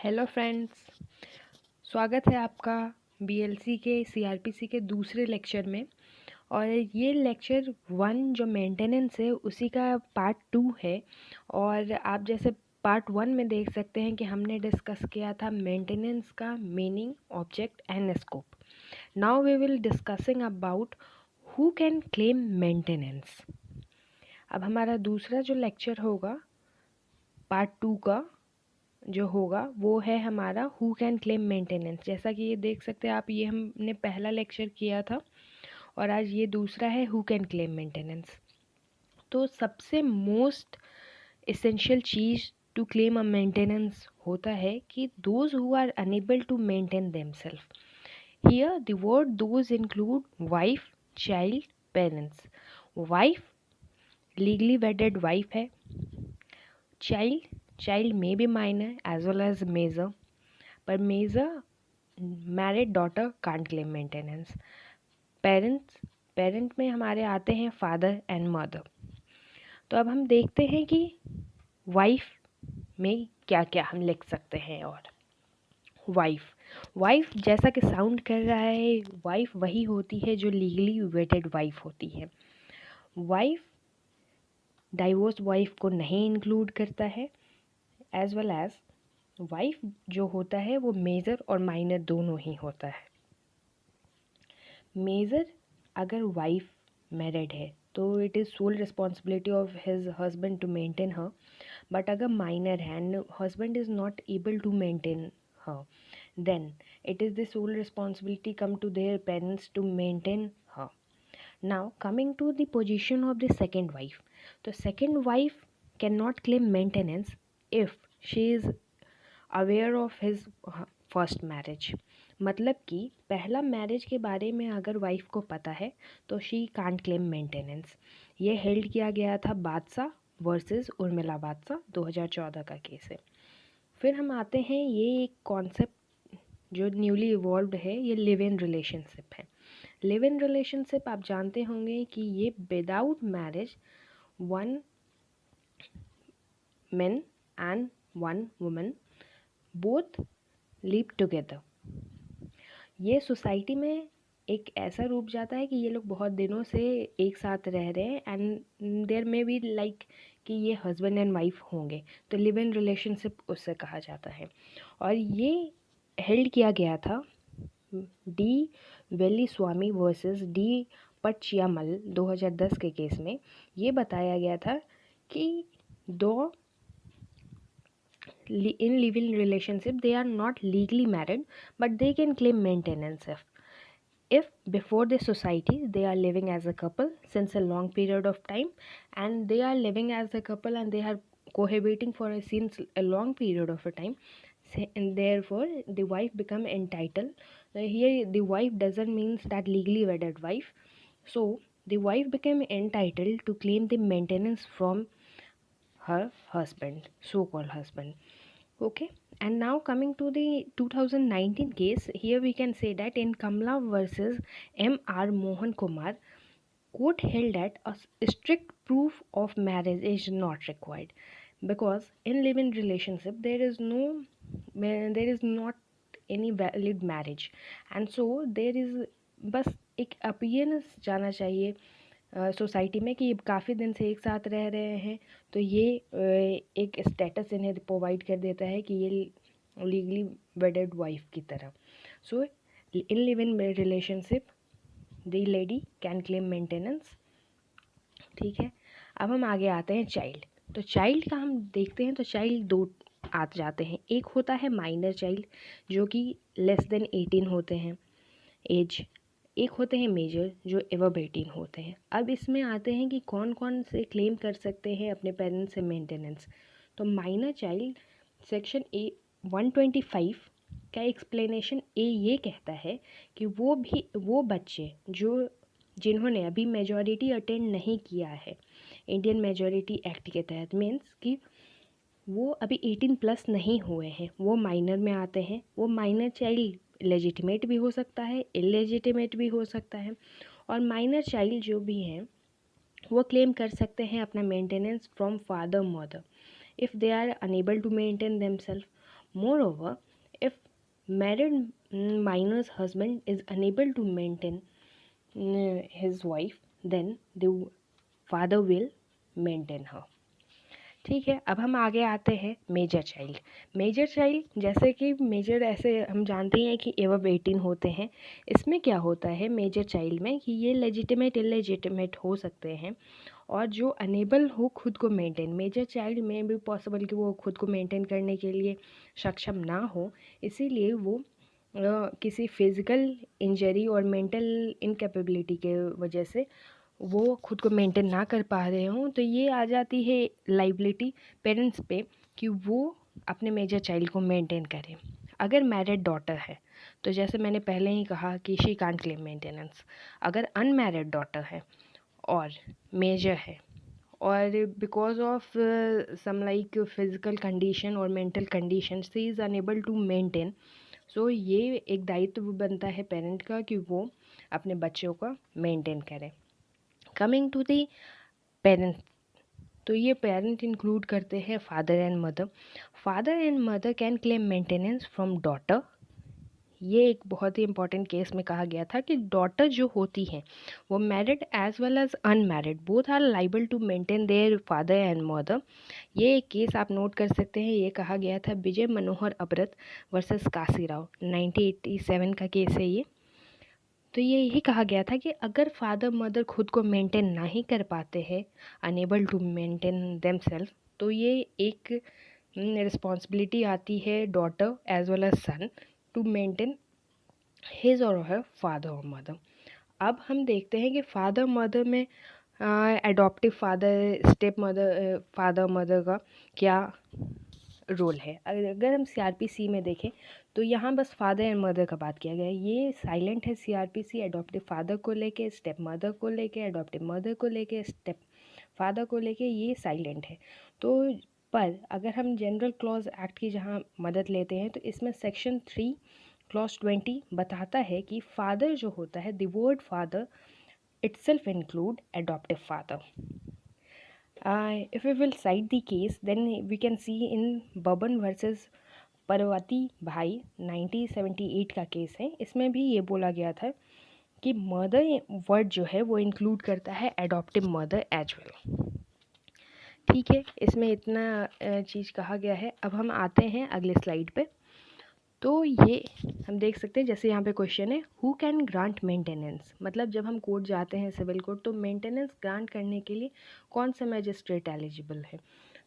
Hello friends, स्वागत है आपका बीएलसी के सीआरपीसी के दूसरे लेक्चर में। और ये लेक्चर 1 जो मेंटेनेंस है उसी का पार्ट 2 है। और आप जैसे पार्ट 1 में देख सकते हैं कि हमने डिस्कस किया था मेंटेनेंस का meaning, object and scope. Now we will discussing about who can claim maintenance. अब हमारा दूसरा जो लेक्चर होगा पार्ट 2 का जो होगा वो है हमारा हु कैन क्लेम मेंटेनेंस। जैसा कि ये देख सकते हैं आप, ये हमने पहला लेक्चर किया था और आज ये दूसरा है हु कैन क्लेम मेंटेनेंस। तो सबसे मोस्ट एसेंशियल चीज़ टू क्लेम अ मेंटेनेंस होता है कि those who are unable to maintain themselves. Here the word those include wife, child, parents. Wife legally wedded wife है। Child may be minor as well as major, पर major married daughter can't claim maintenance. Parent में हमारे आते हैं father and mother. तो अब हम देखते हैं कि वाइफ में क्या क्या हम लिख सकते हैं। और वाइफ जैसा कि साउंड कर रहा है, वाइफ वही होती है जो लीगली वेटेड वाइफ होती है। वाइफ डाइवोर्स वाइफ को नहीं इंक्लूड करता है, एज वेल एज वाइफ जो होता है वो मेजर और माइनर दोनों ही होता है। मेजर अगर वाइफ मैरिड है तो it is sole responsibility of his husband to maintain her. But अगर माइनर है and husband is not able to maintain her, then it is the sole responsibility come to their parents to maintain her. Now coming to the position of the second wife, तो second wife can not claim maintenance if she is aware of his first marriage. मतलब कि पहला marriage के बारे में अगर wife को पता है तो शी कांट क्लेम मेंटेनेंस। ये हेल्ड किया गया था बादशाह वर्सेस उर्मिला बादशाह 2014 का केस है। फिर हम आते हैं, ये एक कॉन्सेप्ट जो न्यूली इवॉल्व्ड है, ये लिव इन रिलेशनशिप है। लिव इन रिलेशनशिप आप जानते होंगे कि ये without marriage one man and one woman both live together. ये सोसाइटी में एक ऐसा रूप जाता है कि ये लोग बहुत दिनों से एक साथ रह रहे हैं एंड देयर में बी लाइक कि ये हस्बैंड एंड वाइफ होंगे, तो लिव इन रिलेशनशिप उससे कहा जाता है। और ये हेल्ड किया गया था डी वेली स्वामी वर्सेस डी पचियामल 2010 के केस में। ये बताया गया था कि दो in living relationship they are not legally married but they can claim maintenance if before the society they are living as a couple since a long period of time, and they are living as a couple and they are cohabiting for a since a long period of a time, and therefore the wife become entitled. Here the wife doesn't means that legally wedded wife, so the wife became entitled to claim the maintenance from her husband, so called husband. Okay, and now coming to the 2019 case, here we can say that in Kamla versus M.R. Mohan Kumar, court held that a strict proof of marriage is not required because in live-in relationship there is not any valid marriage, and so there is बस एक appearance जाना चाहिए society में कि काफ़ी दिन से एक साथ रह रहे हैं, तो ये एक स्टेटस इन्हें प्रोवाइड कर देता है कि ये लीगली वेडेड वाइफ की तरह। So in live in relationship the lady can claim maintenance. ठीक है, अब हम आगे आते हैं चाइल्ड। तो चाइल्ड का हम देखते हैं तो चाइल्ड दो आ जाते हैं। एक होता है माइनर चाइल्ड जो कि लेस देन 18 होते हैं एज। एक होते हैं मेजर जो एबव 18 होते हैं। अब इसमें आते हैं कि कौन कौन से क्लेम कर सकते हैं अपने पेरेंट्स से मेंटेनेंस। तो माइनर चाइल्ड सेक्शन ए 125 का एक्सप्लेनेशन ए ये कहता है कि वो बच्चे जिन्होंने अभी मेजॉरिटी अटेंड नहीं किया है इंडियन मेजॉरिटी एक्ट के तहत, मीन्स कि वो अभी 18 प्लस नहीं हुए हैं, वो माइनर में आते हैं। वो माइनर चाइल्ड लेजिटिमेट भी हो सकता है, इलेजिटिमेट भी हो सकता है। और माइनर चाइल्ड जो भी हैं वो क्लेम कर सकते हैं अपना maintenance from father mother if they are unable to maintain themself. Moreover, if married minor's husband is unable to maintain his wife, then the father will maintain her. ठीक है, अब हम आगे आते हैं मेजर चाइल्ड। मेजर चाइल्ड जैसे कि major ऐसे हम जानते हैं कि एवब 18 होते हैं। इसमें क्या होता है मेजर चाइल्ड में कि ये लेजिटिमेट इलेजिटिमेट हो सकते हैं और जो अनेबल हो खुद को मेंटेन, मेजर चाइल्ड में भी पॉसिबल कि वो खुद को मेंटेन करने के लिए सक्षम ना हो, इसीलिए वो किसी फिज़िकल इंजरी और मेंटल इनकेपेबिलिटी के वजह से वो खुद को मेंटेन ना कर पा रहे हों, तो ये आ जाती है लाइबिलिटी पेरेंट्स पे कि वो अपने मेजर चाइल्ड को मेंटेन करें। अगर मैरिड डॉटर है तो जैसे मैंने पहले ही कहा कि शी कांट क्लेम मेंटेनेंस। अगर अनमैरिड डॉटर है और मेजर है और because of some like physical condition और mental condition she is unable to maintain, so ये एक दायित्व बनता है पेरेंट का कि वो अपने बच्चों का मेंटेन करें। कमिंग टू दी पेरेंट्स, तो ये पेरेंट इंक्लूड करते हैं father and mother. Father and mother can claim maintenance from daughter. ये एक बहुत ही इंपॉर्टेंट केस में कहा गया था कि डॉटर जो होती हैं वो married as well as unmarried both are liable to maintain their father and mother. ये एक केस आप नोट कर सकते हैं, ये कहा गया था विजय मनोहर अब्रत वर्सेस काशीराव, 1987 का केस है ये। तो ये यही कहा गया था कि अगर फादर मदर खुद को मेंटेन ना ही कर पाते हैं, अनेबल टू मेंटेन देमसेल्फ, तो ये एक रिस्पॉन्सिबिलिटी आती है daughter as well as son to maintain his और हर फादर और मदर। अब हम देखते हैं कि फादर मदर में adaptive father, step mother, father mother का क्या रोल है। अगर हम CRPC में देखें तो यहाँ बस फादर एंड मदर का बात किया गया है। ये साइलेंट है CRPC एडॉप्टिव फादर को लेके, स्टेप मदर को लेके, एडॉप्टिव मदर को लेके, स्टेप फादर को लेके, ये साइलेंट है। तो पर अगर हम जनरल क्लॉज एक्ट की जहाँ मदद लेते हैं तो इसमें सेक्शन 3 क्लॉज 20 बताता है कि फादर जो होता है, the word father itself include adoptive father. If we will cite the case, then we can see in Baban versus परवती भाई 1978 का केस है। इसमें भी ये बोला गया था कि मदर वर्ड जो है वो इंक्लूड करता है एडॉप्टिव मदर एज वेल। ठीक है, इसमें इतना चीज़ कहा गया है। अब हम आते हैं अगले स्लाइड पे। तो ये हम देख सकते हैं, जैसे यहाँ पे क्वेश्चन है हु कैन ग्रांट मेंटेनेंस, मतलब जब हम कोर्ट जाते हैं सिविल कोर्ट तो मेंटेनेंस ग्रांट करने के लिए कौन सा मैजिस्ट्रेट एलिजिबल है।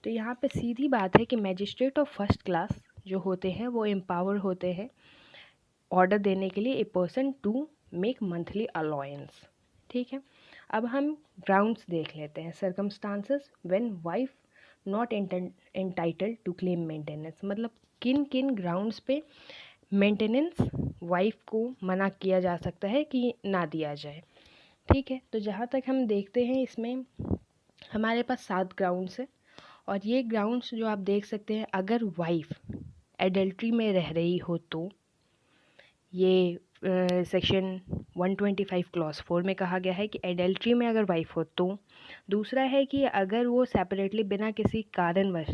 तो यहाँ पे सीधी बात है कि मैजिस्ट्रेट ऑफ फर्स्ट क्लास जो होते हैं वो एम्पावर होते हैं ऑर्डर देने के लिए a person to make monthly allowance. ठीक है, अब हम ग्राउंड्स देख लेते हैं। Circumstances when wife not entitled to claim maintenance, मतलब किन किन ग्राउंड्स पे मेंटेनेंस वाइफ को मना किया जा सकता है कि ना दिया जाए। ठीक है, तो जहाँ तक हम देखते हैं इसमें हमारे पास 7 ग्राउंड्स है और ये ग्राउंड्स जो आप देख सकते हैं, अगर वाइफ एडल्ट्री में रह रही हो तो ये सेक्शन 125 क्लॉज 4 में कहा गया है कि एडल्ट्री में अगर वाइफ हो तो। दूसरा है कि अगर वो सेपरेटली बिना किसी कारणवश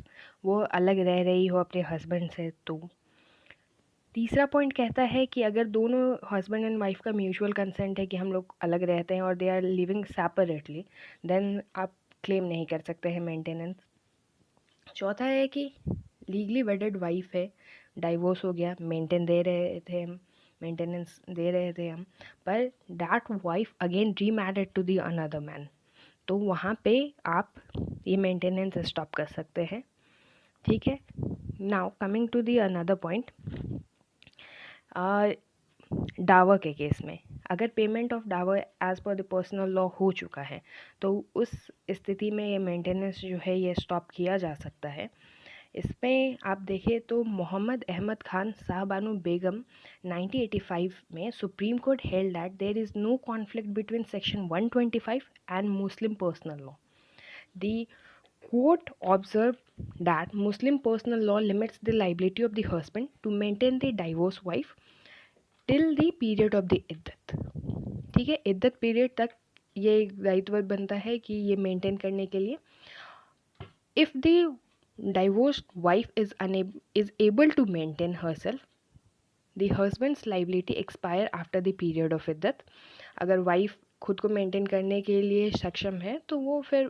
वो अलग रह रही हो अपने हस्बैंड से तो। तीसरा पॉइंट कहता है कि अगर दोनों हस्बैंड एंड वाइफ का म्यूचुअल कंसेंट है कि हम लोग अलग रहते हैं और they are living separately, then आप क्लेम नहीं कर सकते हैं मेंटेनेंस। चौथा है कि लीगली वेडेड वाइफ है, डाइवोर्स हो गया, मेंटेनेंस दे रहे थे हम, पर that wife again remarried to the another man, तो वहाँ पे आप ये मेंटेनेंस स्टॉप कर सकते हैं। ठीक है, now coming to the another point, dower के केस में अगर payment of dower as per the personal law हो चुका है तो उस स्थिति में ये मेंटेनेंस जो है ये स्टॉप किया जा सकता है। इसमें आप देखें तो मोहम्मद अहमद खान साहबानो बेगम 1985 में Supreme Court held that there is no conflict between section 125 and Muslim personal law. The court observed that Muslim personal law limits the liability of the husband to maintain the divorced wife till the period of the इद्दत। ठीक है, इद्दत period तक ये दायित्व बनता है कि ये maintain करने के लिए। If the divorced wife is able to maintain herself, the husband's liability expire after the period of इद्दत। अगर वाइफ खुद को मेंटेन करने के लिए सक्षम है तो वो फिर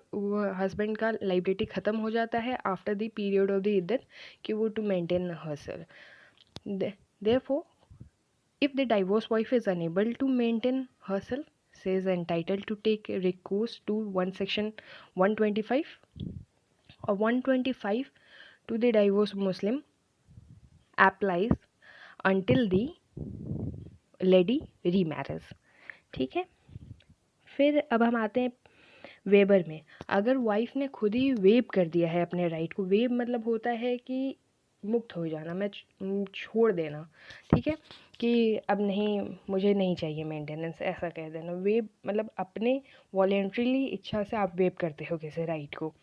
हस्बैंड का लाइबिलिटी ख़त्म हो जाता है after the period of the इद्दत कि वो to maintain herself. Therefore if the divorced wife is unable to maintain herself, she is entitled to take recourse to one section 125 or 125 to the divorced Muslim applies until the lady remarries। ठीक है, फिर अब हम आते हैं weber में। अगर wife ने खुद ही वेब कर दिया है अपने राइट को, वेब मतलब होता है कि मुक्त हो जाना, मैं छोड़ देना, ठीक है, कि अब नहीं, मुझे नहीं चाहिए मेंटेनेंस, ऐसा कह देना। वेब मतलब अपने वॉलेंट्रीली इच्छा से आप वेब करते हो किसी राइट को।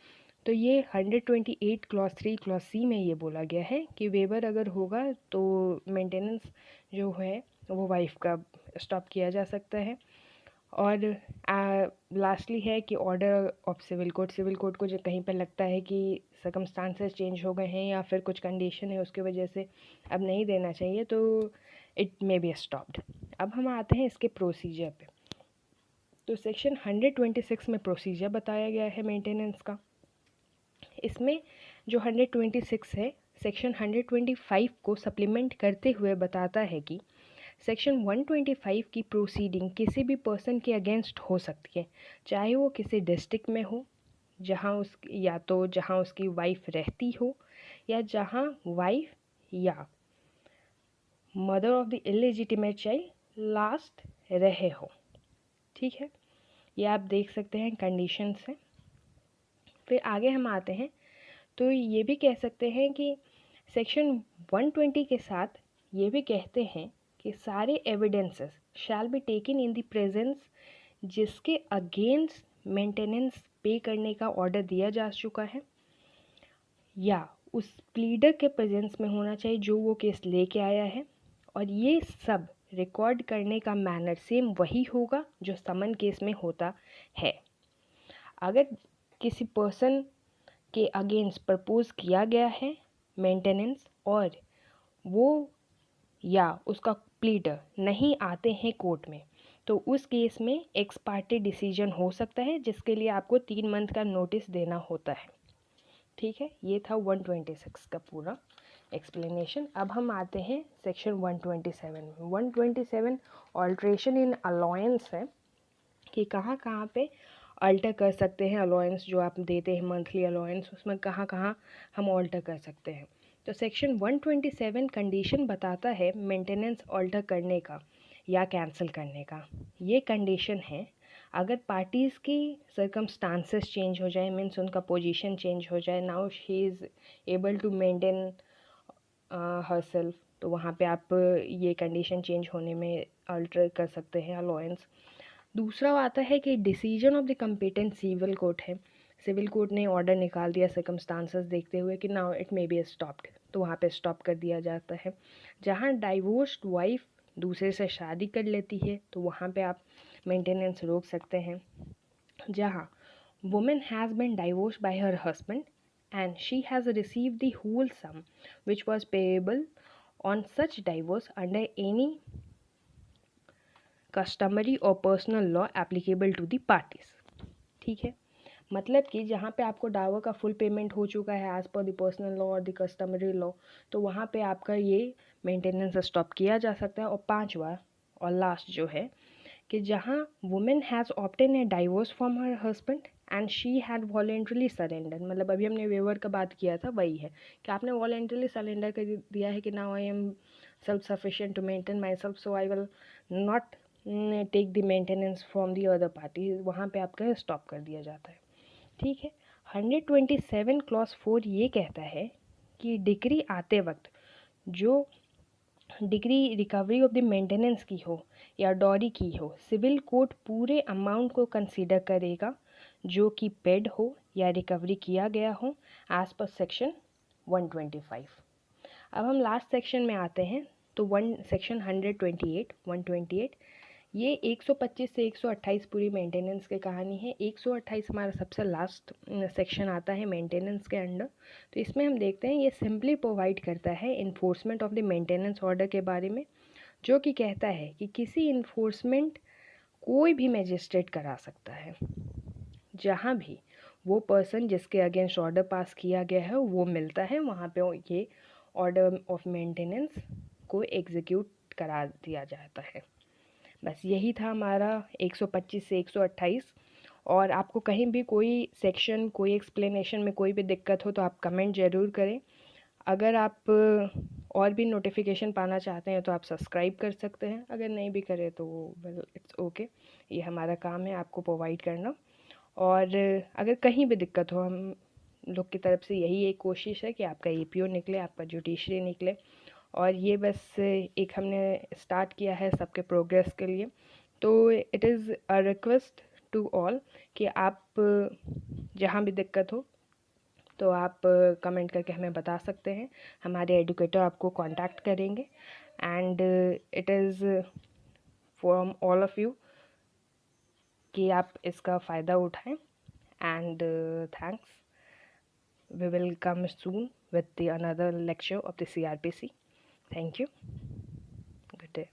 तो ये 128 क्लॉज 3 क्लॉज सी में ये बोला गया है कि वेबर अगर होगा तो मेंटेनेंस जो है वो वाइफ का स्टॉप किया जा सकता है। और लास्टली है कि ऑर्डर ऑफ सिविल कोर्ट को जो कहीं पर लगता है कि सर्कमस्टांसेस चेंज हो गए हैं या फिर कुछ कंडीशन है उसकी वजह से अब नहीं देना चाहिए, तो इट मे बी स्टॉप्ड। अब हम आते हैं इसके प्रोसीजर पे। तो सेक्शन 126 में प्रोसीजर बताया गया है मेंटेनेंस का। इसमें जो 126 है सेक्शन 125 को सप्लीमेंट करते हुए बताता है कि सेक्शन 125 की प्रोसीडिंग किसी भी पर्सन के अगेंस्ट हो सकती है, चाहे वो किसी डिस्ट्रिक्ट में हो जहाँ उसकी वाइफ रहती हो या जहाँ वाइफ या mother of the illegitimate child last रहे हो। ठीक है, ये आप देख सकते हैं कंडीशंस हैं। फिर आगे हम आते हैं तो ये भी कह सकते हैं कि सेक्शन 120 के साथ ये भी कहते हैं कि सारे evidences shall be taken in the presence जिसके अगेंस्ट मेंटेनेंस पे करने का ऑर्डर दिया जा चुका है या उस प्लीडर के प्रेजेंस में होना चाहिए जो वो केस लेके आया है। और ये सब रिकॉर्ड करने का मैनर सेम वही होगा जो समन केस में होता है। अगर किसी पर्सन के अगेंस्ट प्रपोज किया गया है मेंटेनेंस और वो या उसका प्लीडर नहीं आते हैं कोर्ट में, तो उस केस में एक्स पार्टी डिसीजन हो सकता है जिसके लिए आपको 3 मंथ का नोटिस देना होता है। ठीक है, ये था 126 का पूरा एक्सप्लेनेशन। अब हम आते हैं सेक्शन 127 में। 127 ऑल्ट्रेशन इन अलाउंस है कि कहाँ कहाँ पे अल्टर कर सकते हैं अलाउंस जो आप देते हैं मंथली अलाउंस, उसमें कहाँ कहाँ हम अल्टर कर सकते हैं। तो सेक्शन 127 कंडीशन बताता है मेंटेनेंस अल्टर करने का या कैंसिल करने का। ये कंडीशन है अगर पार्टीज़ की सर्कमस्टांसेस चेंज हो जाए, मीन्स उनका पोजीशन चेंज हो जाए, now she is able to maintain herself, तो वहाँ पे आप ये कंडीशन चेंज होने में अल्टर कर सकते हैं अलाउंस। दूसरा आता है कि decision of the competent civil court है, सिविल कोर्ट ने ऑर्डर निकाल दिया सर्कमस्टांसेस देखते हुए कि now it may be stopped, तो वहाँ पे स्टॉप कर दिया जाता है। जहाँ डाइवोर्स्ड वाइफ दूसरे से शादी कर लेती है तो वहाँ पे आप मेंटेनेंस रोक सकते हैं। जहाँ women has been divorced by her husband and she has received the whole sum which was payable on such divorce under any customary or personal law applicable to the parties। ठीक है, मतलब कि जहाँ पे आपको डावर का फुल पेमेंट हो चुका है as per the personal law और द कस्टमरी लॉ, तो वहाँ पे आपका ये मेंटेनेंस स्टॉप किया जा सकता है। और पांचवा और लास्ट जो है कि जहाँ women has obtained a divorce from her husband and she had voluntarily surrender, मतलब अभी हमने वेवर का बात किया था, वही है कि आपने वॉलेंट्रली सरेंडर कर दिया है कि now I am self sufficient to maintain myself, so I will not take the maintenance from the other party, वहाँ पे आपका स्टॉप कर दिया जाता है। ठीक है, 127 क्लॉज 4 ये कहता है कि डिग्री आते वक्त जो degree recovery of the maintenance की हो या डॉरी की हो, सिविल कोर्ट पूरे अमाउंट को कंसीडर करेगा जो कि पेड हो या रिकवरी किया गया हो एज पर सेक्शन 125। अब हम लास्ट सेक्शन में आते हैं तो सेक्शन 128 ये 125 से 128 पूरी मेंटेनेंस की कहानी है। 128 हमारा सबसे लास्ट सेक्शन आता है मेंटेनेंस के अंडर। तो इसमें हम देखते हैं ये सिंपली प्रोवाइड करता है enforcement of the maintenance order के बारे में, जो कि कहता है कि किसी इन्फोर्समेंट कोई भी मजिस्ट्रेट करा सकता है जहाँ भी वो पर्सन जिसके अगेंस्ट ऑर्डर पास किया गया है वो मिलता है, वहाँ पे ये ऑर्डर ऑफ मेंटेनेंस को एग्जीक्यूट करा दिया जाता है। बस यही था हमारा 125 से 128। और आपको कहीं भी कोई सेक्शन, कोई एक्सप्लेनेशन में कोई भी दिक्कत हो तो आप कमेंट ज़रूर करें। अगर आप और भी नोटिफिकेशन पाना चाहते हैं तो आप सब्सक्राइब कर सकते हैं, अगर नहीं भी करें तो वेल इट्स ओके, ये हमारा काम है आपको प्रोवाइड करना। और अगर कहीं भी दिक्कत हो, हम लोग की तरफ से यही एक कोशिश है कि आपका एपीओ निकले, आपका जुडिशरी निकले। और ये बस एक हमने स्टार्ट किया है सबके प्रोग्रेस के लिए। तो it is a request to all कि आप जहाँ भी दिक्कत हो तो आप कमेंट करके हमें बता सकते हैं, हमारे एडुकेटर आपको कांटेक्ट करेंगे। And it is from all of you कि आप इसका फ़ायदा उठाएं। And thanks, we will come soon with the another lecture of the CRPC. Thank you. Good day.